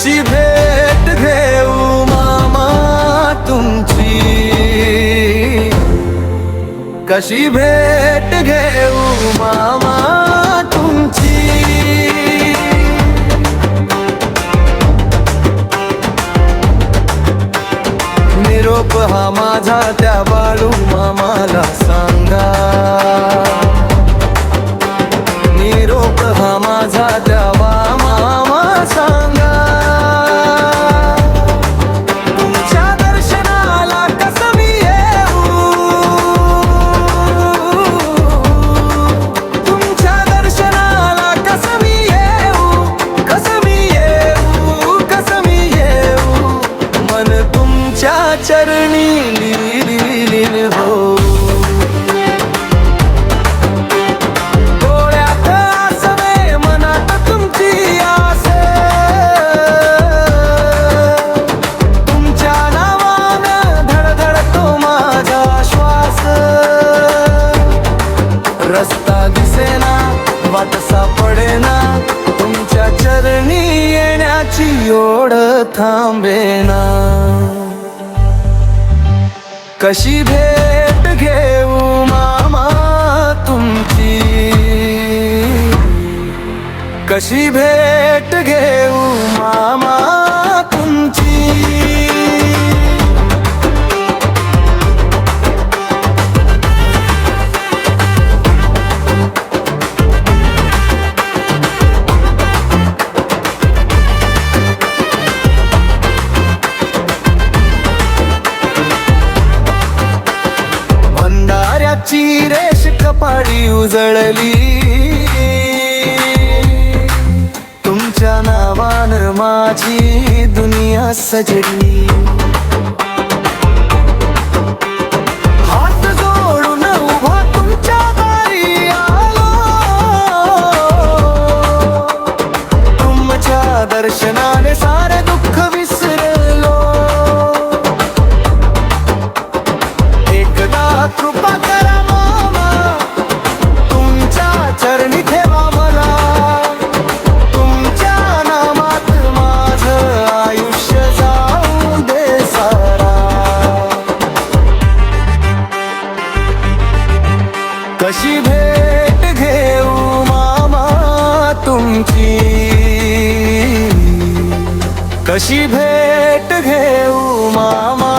कशी भेट घेऊ मामा तुमची, कशी भेट घेऊ मामा तुमची। निरोप हा माझा त्या बाळू मामाला सांगा, निरोप हा माझा त्या मामा सांगा। तुमच्या दर्शनाला कसं मी येऊ, तुमच्या दर्शनाला कसं मी येऊ, कसं मी येऊ, कसं मी येऊ। मन तुमच्या चरणी लीन हो, डोळ्यात आसवे मनात तुमची आस, तुमच्या नावानं धडधडतो माझा श्वास। रस्ता दिसेना वाट सापडेना, तुमच्या चरणी येण्याची ओढ थांबेना। कशी भेट घेऊ मामा तुमची, कशी भेट घेऊ मामा तुमची। ची रेष कपाळी उजळली, तुमच्या नावानं माझी दुनिया सजली। हात जोडून उभा तुमच्या दारी आलो, तुमच्या दर्शनाने सारे दुःख विसरलो। एकदा कृपा करा चरणी ठेवा मला, तुमच्या नामात माझं आयुष्य जाऊ दे सारा। कशी भेट घेऊ मामा तुमची, कशी भेट घेऊ मामा